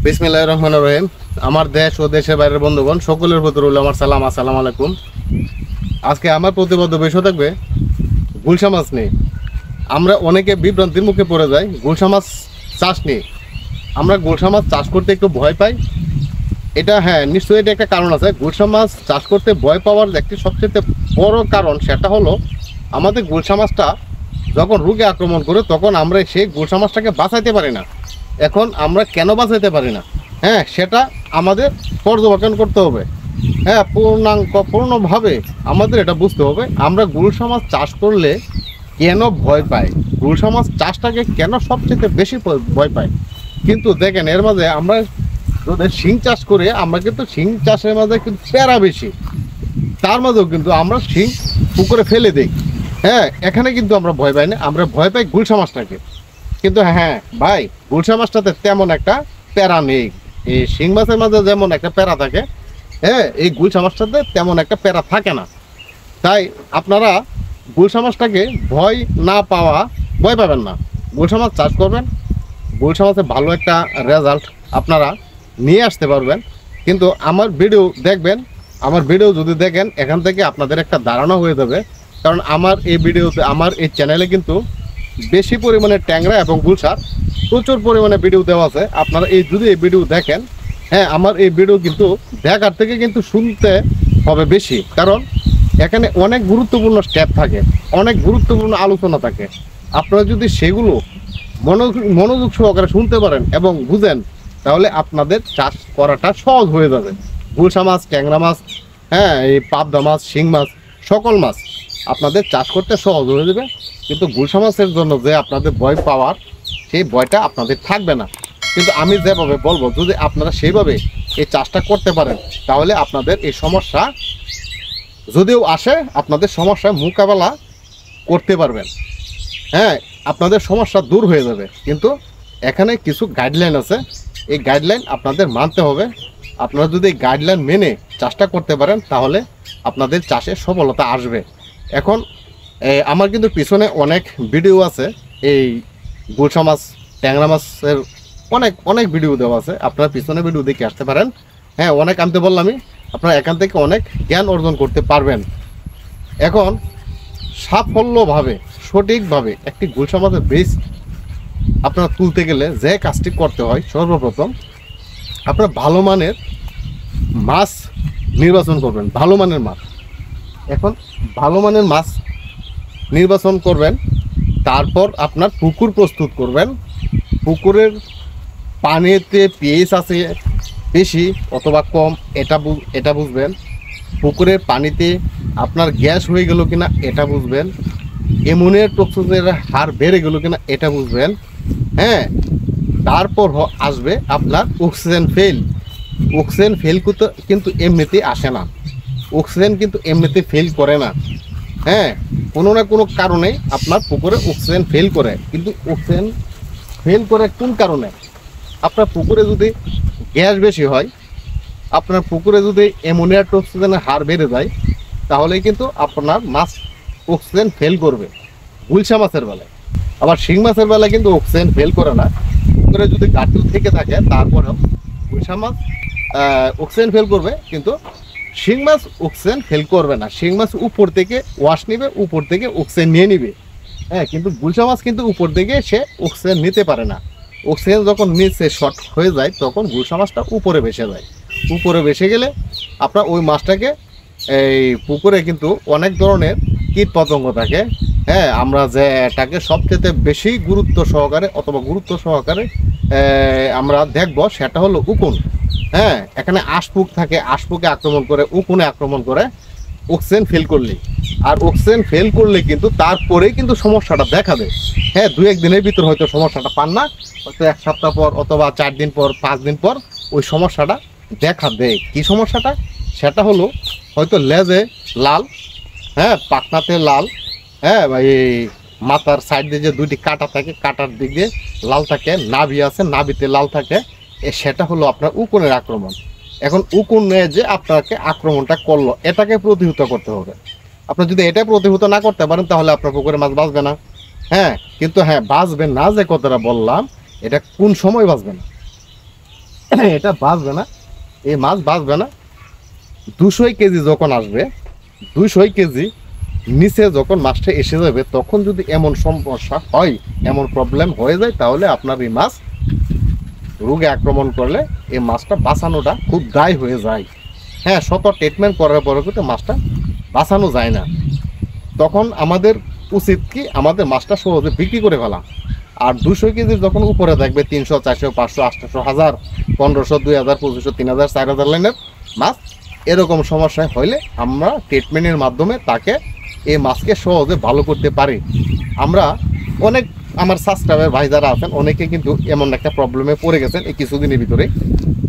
বিসমিল্লাহির রহমানির রহিম। আমার দেশ ও দেশের বাইরের বন্ধুগণ সকলের প্রতি রইল আমার সালাম, আসসালামু আলাইকুম। আজকে আমার প্রতিবদ্ধ বিষয় থাকবে গুলশা মাছ নিয়ে। আমরা অনেকে বিভ্রান্তির মুখে পড়ে যাই গুলশা মাছ চাষ নিয়ে। আমরা গুলশা মাছ চাষ করতে একটু ভয় পাই। এটা নিশ্চয়ই এটা একটা কারণ আছে। গুলশা মাছ চাষ করতে ভয় পাওয়ার একটি সবচেয়ে বড় কারণ সেটা হলো আমাদের গুলশা মাছটা যখন রোগে আক্রমণ করে তখন আমরা সেই গুলশা মাছটাকে বাঁচাইতে পারি না। এখন আমরা কেন বাঁচাইতে পারি না, সেটা আমাদের পর্যবেক্ষণ করতে হবে। পূর্ণভাবে আমাদের এটা বুঝতে হবে আমরা গুলশা মাছ চাষ করলে কেন ভয় পাই, গুলশা মাছ চাষটাকে কেন সবচেয়ে বেশি ভয় পাই। কিন্তু দেখেন এর মাঝে আমরা যদি শিং চাষ করে আমরা কিন্তু শিং চাষের মাঝে কিন্তু প্যারা বেশি, তার মাঝেও কিন্তু আমরা শিং পুকুরে ফেলে দিই। এখানে কিন্তু আমরা ভয় পাই না, আমরা ভয় পাই গুলশা মাছটাকে। কিন্তু ভাই, গুলশা মাছটাতে তেমন একটা প্যারা নেই। এই শিং মাছের মাঝে যেমন একটা প্যারা থাকে, এই গুলশা মাছটাতে তেমন একটা প্যারা থাকে না। তাই আপনারা গুলশা মাছটাকে ভয় পাবেন না। গুলশা মাছ চাষ করবেন, গুলশা মাছে ভালো একটা রেজাল্ট আপনারা নিয়ে আসতে পারবেন। কিন্তু আমার ভিডিও দেখবেন, আমার ভিডিও যদি দেখেন এখান থেকে আপনাদের একটা ধারণা হয়ে যাবে। কারণ আমার এই ভিডিওতে, আমার এই চ্যানেলে কিন্তু বেশি পরিমাণে ট্যাংরা এবং গুলশার প্রচুর পরিমাণে ভিডিও দেওয়া আছে। আপনারা যদি এই ভিডিও দেখেন, আমার এই ভিডিও কিন্তু দেখার থেকে কিন্তু শুনতে হবে বেশি। কারণ এখানে অনেক গুরুত্বপূর্ণ স্টেপ থাকে, অনেক গুরুত্বপূর্ণ আলোচনা থাকে। আপনারা যদি সেগুলো মনোযোগ সহকারে শুনতে পারেন এবং বুঝেন, তাহলে আপনাদের চাষ করাটা সহজ হয়ে যাবে। গুলশা মাছ, ট্যাংরা মাছ, এই পাবদা মাছ, শিং মাছ, সকল মাছ আপনাদের চাষ করতে সহজ হয়ে যাবে। কিন্তু গুলশা মাছের জন্য যে আপনাদের ভয় পাওয়ার, সেই ভয়টা আপনাদের থাকবে না। কিন্তু আমি যেভাবে বলবো, যদি আপনারা সেইভাবে এই চাষটা করতে পারেন, তাহলে আপনাদের এই সমস্যা যদিও আসে, আপনাদের সমস্যা মোকাবেলা করতে পারবেন। আপনাদের সমস্যা দূর হয়ে যাবে। কিন্তু এখানে কিছু গাইডলাইন আছে, এই গাইডলাইন আপনাদের মানতে হবে। আপনারা যদি এই গাইডলাইন মেনে চাষটা করতে পারেন, তাহলে আপনাদের চাষে সফলতা আসবে। এখন আমার কিন্তু পিছনে অনেক ভিডিও আছে, এই গুলশা মাছ, ট্যাংরা মাছের অনেক ভিডিও দেওয়া আছে। আপনারা পিছনে ভিডিও দেখে আসতে পারেন। অনেক আমি তো বললামই, আপনারা এখান থেকে অনেক জ্ঞান অর্জন করতে পারবেন। এখন সাফল্যভাবে, সঠিকভাবে একটি গুলশা মাছের বীজ আপনারা তুলতে গেলে যে কাজটি করতে হয়, সর্বপ্রথম আপনারা ভালো মানের মাছ নির্বাচন করবেন। ভালো মানের মাছ, এখন ভালো মানের মাছ নির্বাচন করবেন। তারপর আপনার পুকুর প্রস্তুত করবেন। পুকুরের পানিতে পিএইচ আছে বেশি অথবা কম, এটা বুঝবেন। পুকুরের পানিতে আপনার গ্যাস হয়ে গেল কিনা এটা বুঝবেন। অ্যামোনিয়া টক্সিনের হার বেড়ে গেল কিনা এটা বুঝবেন। তারপর আসবে আপনার অক্সিজেন ফেল। অক্সিজেন ফেল কিন্তু এমনিতে আসে না, অক্সিজেন কিন্তু এমনিতে ফেল করে না। কোনো না কোনো কারণে আপনার পুকুরে অক্সিজেন ফেল করে। কিন্তু অক্সিজেন ফেল করে কোন কারণে? আপনার পুকুরে যদি গ্যাস বেশি হয়, আপনার পুকুরে যদি অ্যামোনিয়া টক্সিজেনের হার বেড়ে যায়, তাহলে কিন্তু আপনার মাছ অক্সিজেন ফেল করবে গুলশা মাছের বেলায়। আবার শিং মাছের বেলায় কিন্তু অক্সিজেন ফেল করে না। পুকুরে যদি ঘাটতি থেকে থাকে, তারপরেও গুলশা মাছ অক্সিজেন ফেল করবে, কিন্তু শিং মাছ অক্সিজেন ফেল করবে না। শিং মাছ উপর থেকে ওয়াশ নিবে, উপর থেকে অক্সিজেন নিয়ে নিবে। কিন্তু গুলশা মাছ কিন্তু উপর থেকে সে অক্সিজেন নিতে পারে না। অক্সিজেন যখন নিচে শর্ট হয়ে যায়, তখন গুলশা মাছটা উপরে ভেসে যায়। উপরে ভেসে গেলে আপনার ওই মাছটাকে, এই পুকুরে কিন্তু অনেক ধরনের কীট পতঙ্গ থাকে। আমরা যে এটাকে সবচেয়ে বেশি গুরুত্ব সহকারে আমরা দেখব, সেটা হলো উকুন। এখানে আশপুক থাকে, আশপুকে আক্রমণ করে, উকুনে আক্রমণ করে অক্সিজেন ফেল করলে। আর অক্সিজেন ফেল করলে কিন্তু তারপরেই কিন্তু সমস্যাটা দেখাবে। 2-1 দিনের ভিতর হয়তো সমস্যাটা পান না, হয়তো 1 সপ্তাহ পর অথবা 4 দিন পর, 5 দিন পর ওই সমস্যাটা দেখা দেয়। কি সমস্যাটা? সেটা হলো হয়তো লেজে লাল, পাখনাতে লাল, এই মাথার সাইড দিয়ে যে 2টি কাঁটা থাকে, কাঁটার দিক দিয়ে লাল থাকে, নাভি আছে, নাভিতে লাল থাকে। সেটা হলো আপনার উকুনের আক্রমণ। এখন উকুনে যে আপনাকে আক্রমণটা করলো, এটাকে প্রতিহত করতে হবে। আপনি যদি এটা প্রতিহত না করতে পারেন, তাহলে আপনার পুকুরে মাছ বাঁচবে না। কিন্তু বাঁচবে না যে কথাটা বললাম, এটা কোন সময় বাঁচবে না, এটা বাঁচবে না, এই মাছ বাঁচবে না। 200 কেজি যখন আসবে, 200 কেজি নিচে যখন মাছটা এসে যাবে, তখন যদি এমন সমস্যা হয়, এমন প্রবলেম হয়ে যায়, তাহলে আপনার এই মাছ রোগে আক্রমণ করলে এই মাছটা বাঁচানোটা খুব দায় হয়ে যায়। হ্যাঁ, শত ট্রিটমেন্ট করার পরে কিন্তু মাছটা বাঁচানো যায় না। তখন আমাদের উচিত কি, আমাদের মাছটা সহজে বিক্রি করে ফেলা। আর 200 কেজি যখন উপরে থাকবে, 300, 400, 500, 800, 1000, 1500, 2000, 2500, 3000, 4000 লাইনের মাছ, এরকম সমস্যায় হইলে আমরা ট্রিটমেন্টের মাধ্যমে তাকে এই মাছকে সহজে ভালো করতে পারি। আমরা অনেক, আমার সাবস্ক্রাইবার ভাই যারা আছেন, অনেকে কিন্তু এমন একটা প্রবলেমে পড়ে গেছেন এই কিছুদিনের ভিতরে,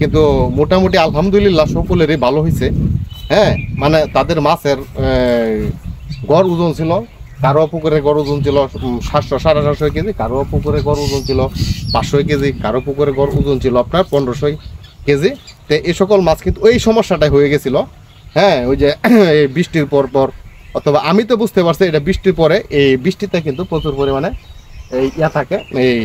কিন্তু মোটামুটি আলহামদুলিল্লাহ সকলেরই ভালো হয়েছে। হ্যাঁ, মানে তাদের মাছের গড় ওজন ছিল, কারো পুকুরে গড় ওজন ছিল 700, 750 কেজি, কারো পুকুরে গড় ওজন ছিল 500 কেজি, কারো পুকুরে গড় ওজন ছিল আপনার 1500 কেজি। তো এই সকল মাছ কিন্তু ওই সমস্যাটাই হয়ে গেছিল। হ্যাঁ, ওই যে এই বৃষ্টির পর পর, অথবা আমি তো বুঝতে পারছি এটা বৃষ্টির পরে, এই বৃষ্টিতে কিন্তু প্রচুর পরিমাণে এই থাকে, এই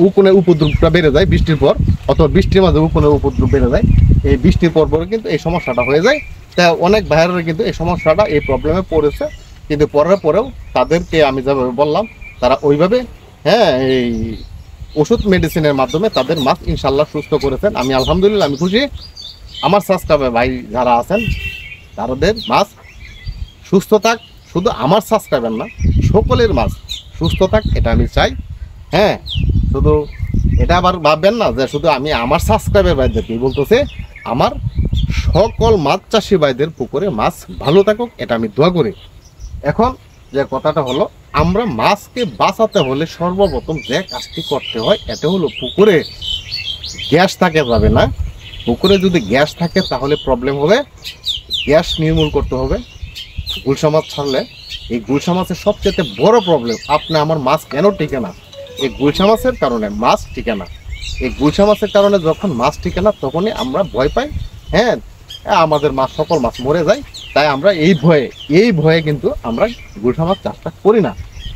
উকুনে উপদ্রবটা বেড়ে যায় বৃষ্টির পর, অথবা বৃষ্টির মাঝে উকুনের উপদ্রব বেড়ে যায়। এই বৃষ্টির পর পরে কিন্তু এই সমস্যাটা হয়ে যায়। তা অনেক ভাইয়েরা কিন্তু এই সমস্যাটা, এই প্রবলেমে পড়েছে, কিন্তু পরের পরেও তাদেরকে আমি যেভাবে বললাম, তারা ওইভাবে, হ্যাঁ, এই ওষুধ মেডিসিনের মাধ্যমে তাদের মাছ ইনশাল্লাহ সুস্থ করেছেন। আমি আলহামদুলিল্লাহ, আমি খুশি। আমার সাবস্ক্রাইবার ভাই যারা আছেন, তাদের মাছ সুস্থ থাক, শুধু আমার সাবস্ক্রাইবার না, সকলের মাছ সুস্থ থাক, এটা আমি চাই। হ্যাঁ, শুধু এটা আবার ভাববেন না যে শুধু আমি আমার সাবস্ক্রাইবার ভাইদেরকেই বলতেছে, আমার সকল মাছ চাষি ভাইদের পুকুরে মাছ ভালো থাকুক, এটা আমি দোয়া করি। এখন যে কথাটা হলো, আমরা মাছকে বাঁচাতে হলে সর্বপ্রথম যে কাজটি করতে হয়, এটা হলো পুকুরে গ্যাস থাকে যাবে না। পুকুরে যদি গ্যাস থাকে তাহলে প্রবলেম হবে, গ্যাস নির্মূল করতে হবে। গুলশা মাছ ছাড়লে, এই গুলশা মাছের সবচেয়ে বড় প্রবলেম, আপনি আমার মাছ কেন টিকে না, এই গুলশা মাছের কারণে মাছ টিকে না। এই গুলশা মাছের কারণে যখন মাছ টিকে না, তখনই আমরা ভয় পাই। হ্যাঁ, আমাদের মাছ, সকল মাছ মরে যায়। তাই আমরা এই ভয়ে কিন্তু আমরা গুলশা মাছ চাষটা করি না।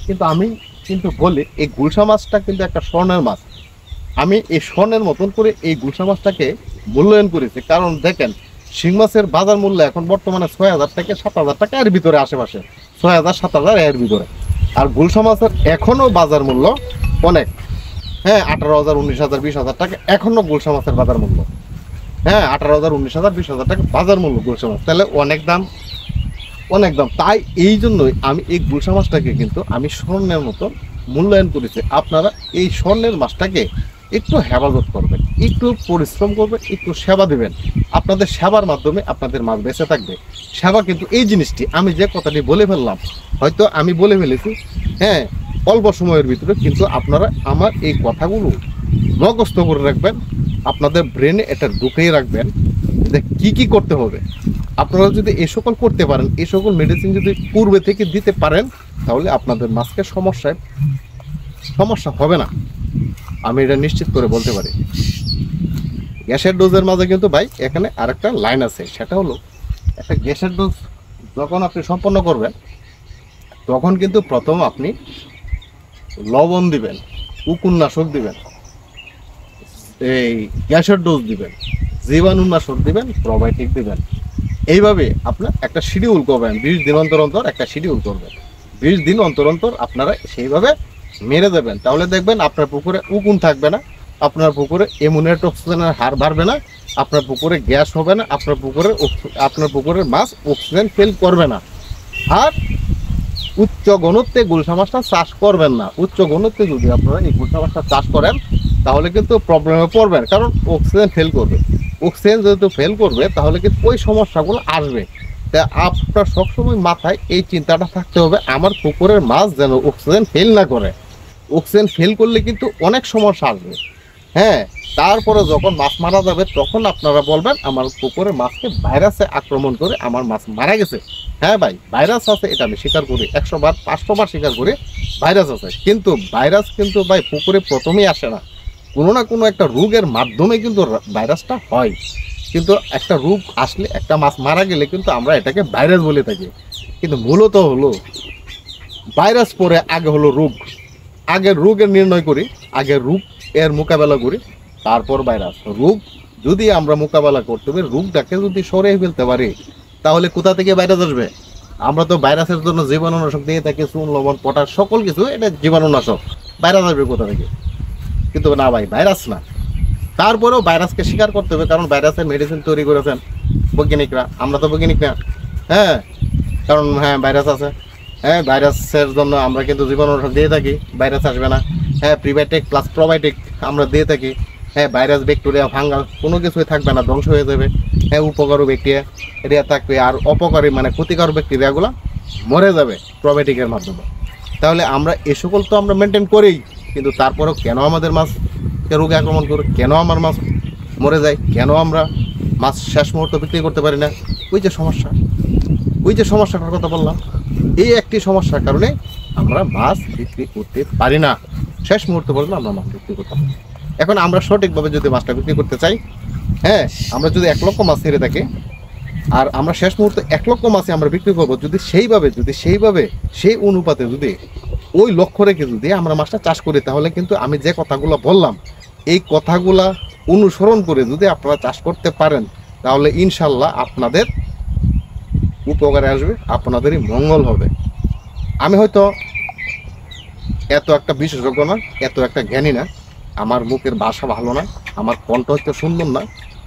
কিন্তু আমি কিন্তু বলি, এই গুলশা মাছটা কিন্তু একটা স্বর্ণের মাছ। আমি এই স্বর্ণের মতন করে এই গুলশা মাছটাকে মূল্যায়ন করেছি। কারণ দেখেন, শিং মাছের বাজার মূল্য এখন বর্তমানে 6000 থেকে 7000 টাকা, এর ভিতরে আশেপাশে 6000, 7000 এর ভিতরে। আর গুলশা মাছের এখনো বাজার মূল্য অনেক। হ্যাঁ, 18,000, 19,000, 20,000 টাকা এখনো গুলশা মাছের বাজার মূল্য। হ্যাঁ, 18,000, 19,000, 20,000 টাকা বাজার মূল্য গুলশা মাছ। তাহলে অনেক দাম, অনেক দাম। তাই এই জন্যই আমি এই গুলশা মাছটাকে কিন্তু আমি স্বর্ণের মতো মূল্যায়ন করেছি। আপনারা এই স্বর্ণের মাছটাকে একটু হেফাজত করবেন, একটু পরিশ্রম করবেন, একটু সেবা দিবেন। আপনাদের সেবার মাধ্যমে আপনাদের মাছ বেঁচে থাকবে। সেবা কিন্তু এই জিনিসটি, আমি যে কথাটি বলে ফেললাম, হয়তো আমি বলে ফেলেছি, হ্যাঁ, অল্প সময়ের ভিতরে, কিন্তু আপনারা আমার এই কথাগুলো মুখস্থ করে রাখবেন, আপনাদের ব্রেনে এটা ঢুকিয়ে রাখবেন যে কি কি করতে হবে। আপনারা যদি এই সকল করতে পারেন, এই সকল মেডিসিন যদি পূর্বে থেকে দিতে পারেন, তাহলে আপনাদের মাছকে সমস্যা হবে না, আমি এটা নিশ্চিত করে বলতে পারি। গ্যাসের ডোজের মাঝে কিন্তু ভাই এখানে আরেকটা লাইন আছে, সেটা হলো, একটা গ্যাসের ডোজ যখন আপনি সম্পন্ন করবেন, তখন কিন্তু প্রথম আপনি লবণ দিবেন, উকুননাশক দিবেন, এই গ্যাসের ডোজ দিবেন, জীবাণুনাশক দিবেন, প্রোবায়োটিক দিবেন। এইভাবে আপনার একটা শিডিউল করবেন, 20 দিন অন্তর অন্তর একটা শিডিউল করবেন। 20 দিন অন্তর অন্তর আপনারা সেইভাবে মেরে দেবেন। তাহলে দেখবেন আপনার পুকুরে উকুন থাকবে না, আপনার পুকুরে অ্যামোনিয়াম অক্সিজেনের হার বাড়বে না, আপনার পুকুরে গ্যাস হবে না, আপনার পুকুরের মাছ অক্সিজেন ফেল করবে না। আর উচ্চ ঘনত্বে গুলশা মাছটা চাষ করবেন না। উচ্চ ঘনত্বে যদি আপনারা এই গুলশা মাছটা চাষ করেন, তাহলে কিন্তু প্রবলেমে পড়বেন, কারণ অক্সিজেন ফেল করবে। অক্সিজেন যেহেতু ফেল করবে, তাহলে কিন্তু ওই সমস্যাগুলো আসবে। তা আপনার সবসময় মাথায় এই চিন্তাটা থাকতে হবে, আমার পুকুরের মাছ যেন অক্সিজেন ফেল না করে। অক্সিজেন ফেল করলে কিন্তু অনেক সমস্যা আসবে। হ্যাঁ, তারপরে যখন মাছ মারা যাবে, তখন আপনারা বলবেন আমার পুকুরের মাছকে ভাইরাসে আক্রমণ করে আমার মাছ মারা গেছে। হ্যাঁ ভাই, ভাইরাস আছে, এটা আমি স্বীকার করি, 100 বার 500 বার স্বীকার করি, ভাইরাস আছে। কিন্তু ভাইরাস কিন্তু ভাই পুকুরে প্রথমেই আসে না, কোনো না কোনো একটা রোগের মাধ্যমে কিন্তু ভাইরাসটা হয়। কিন্তু একটা রোগ আসলে, একটা মাছ মারা গেলে কিন্তু আমরা এটাকে ভাইরাস বলে থাকি। কিন্তু মূলত হলো ভাইরাস পরে আগে হলো রোগ। আগে রোগের নির্ণয় করি, আগে রোগ এর মোকাবেলা করি, তারপর ভাইরাস। রোগ যদি আমরা মোকাবেলা করতে পারি, রোগটাকে যদি সরিয়ে ফেলতে পারি, তাহলে কোথা থেকে ভাইরাস আসবে? আমরা তো ভাইরাসের জন্য জীবাণুনাশক দিয়ে থাকি, চুন, লবণ, পটাশ, সকল কিছু, এটা জীবাণুনাশক। ভাইরাস আসবে কোথা থেকে? কিন্তু না ভাই, ভাইরাস না। তারপরেও ভাইরাসকে স্বীকার করতে হবে, কারণ ভাইরাসের মেডিসিন তৈরি করেছেন বৈজ্ঞানিকরা, আমরা তো বৈজ্ঞানিক না। হ্যাঁ, কারণ হ্যাঁ ভাইরাস আছে, হ্যাঁ ভাইরাসের জন্য আমরা কিন্তু জীবাণুনাশক দিয়ে থাকি, ভাইরাস আসবে না। হ্যাঁ, প্রিবায়োটিক প্লাস প্রোবায়োটিক আমরা দিয়ে থাকি। হ্যাঁ, ভাইরাস, ব্যাকটেরিয়া, ফাঙ্গাস কোনো কিছুই থাকবে না, ধ্বংস হয়ে যাবে। হ্যাঁ, উপকারী ব্যাকটেরিয়া থাকবে, আর অপকারী মানে ক্ষতিকর ব্যাকটেরিয়াগুলো মরে যাবে প্রোবায়োটিকের মাধ্যমে। তাহলে আমরা এ সকল তো আমরা মেনটেন করি, কিন্তু তারপরেও কেন আমাদের মাছকে রোগে আক্রমণ করে, কেন আমার মাছ মরে যায়, কেন আমরা মাছ শেষ মুহূর্তে বিক্রি করতে পারি না? ওই যে সমস্যা, ওই যে সমস্যাটার কথা বললাম, এই একটি সমস্যার কারণে আমরা মাছ বিক্রি করতে পারি না। শেষ মুহূর্তে পর্যন্ত আমরা মাছ বিক্রি করতাম। এখন আমরা সঠিকভাবে যদি মাছটা বিক্রি করতে চাই, হ্যাঁ, আমরা যদি 1 লক্ষ মাছ ছেড়ে থাকি, আর আমরা শেষ মুহূর্তে 1 লক্ষ মাছে আমরা বিক্রি করবো, যদি সেইভাবে সেই অনুপাতে যদি ওই লক্ষ্য রেখে যদি আমরা মাছটা চাষ করি, তাহলে কিন্তু আমি যে কথাগুলো বললাম, এই কথাগুলা অনুসরণ করে যদি আপনারা চাষ করতে পারেন, তাহলে ইনশাল্লাহ আপনাদের উপকারে আসবে, আপনাদেরই মঙ্গল হবে। আমি হয়তো এত একটা বিশেষজ্ঞ না, এত একটা জ্ঞানী না, আমার মুখের ভাষা ভালো না, আমার কণ্ঠ হয়তো সুন্দর না,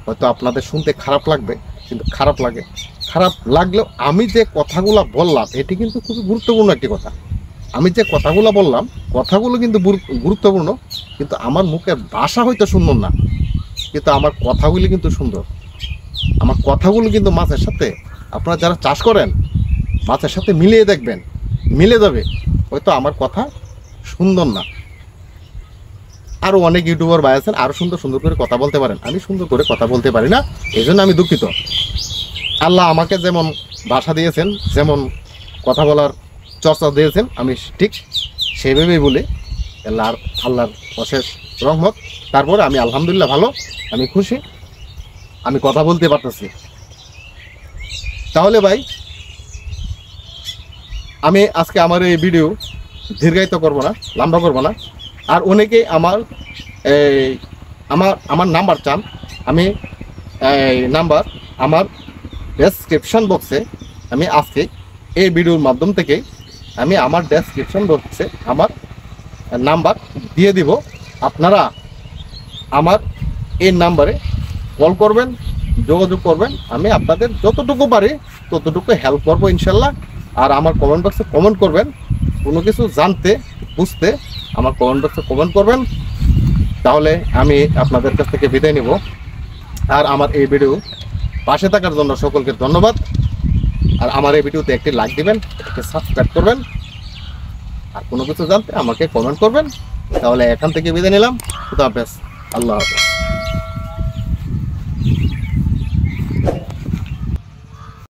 হয়তো আপনাদের শুনতে খারাপ লাগবে, কিন্তু খারাপ লাগলেও আমি যে কথাগুলো বললাম এটি কিন্তু খুবই গুরুত্বপূর্ণ একটি কথা। আমি যে কথাগুলো বললাম, কথাগুলো কিন্তু গুরুত্বপূর্ণ, কিন্তু আমার মুখের ভাষা হয়তো সুন্দর না, কিন্তু আমার কথাগুলি কিন্তু সুন্দর। আমার কথাগুলো কিন্তু মাছের সাথে, আপনারা যারা চাষ করেন, মাছের সাথে মিলিয়ে দেখবেন, মিলে যাবে। হয়তো আমার কথা সুন্দর না, আরও অনেক ইউটিউবার ভাই আছেন, আরও সুন্দর করে কথা বলতে পারেন, আমি সুন্দর করে কথা বলতে পারি না, এই জন্য আমি দুঃখিত। আল্লাহ আমাকে যেমন ভাষা দিয়েছেন, যেমন কথা বলার চর্চা দিয়েছেন, আমি ঠিক সেইভাবেই বলি। আল্লাহর অশেষ রহমত। তারপরে আমি আলহামদুলিল্লাহ ভালো, আমি খুশি, আমি কথা বলতে পারতেছি। তাহলে ভাই, আমি আজকে আমার এই ভিডিও দীর্ঘায়িত করব না, লম্বা করব না। আর অনেকেই আমার নাম্বার চান, আমি নাম্বার আমার ডেসক্রিপশন বক্সে, আমি আজকে এই ভিডিওর মাধ্যম থেকে আমি আমার ডেসক্রিপশন বক্সে আমার নাম্বার দিয়ে দিব। আপনারা আমার এই নাম্বারে কল করবেন, যোগাযোগ করবেন, আমি আপনাদের যতটুকু পারি ততটুকু হেল্প করবো ইনশাল্লাহ। আর আমার কমেন্ট বক্সে কমেন্ট করবেন, কোনো কিছু জানতে বুঝতে আমার কমেন্ট বক্সে কমেন্ট করবেন, তাহলে আমি আপনাদের কাছ থেকে বিদায় নিব। আর আমার এই ভিডিও পাশে থাকার জন্য সকলকে ধন্যবাদ। আর আমার এই ভিডিওতে একটি লাইক দিবেন, একটি সাবস্ক্রাইব করবেন, আর কোনো কিছু জানতে আমাকে কমেন্ট করবেন। তাহলে এখান থেকে বিদায় নিলাম। খুদা হাফেজ, আল্লাহ হাফেজ।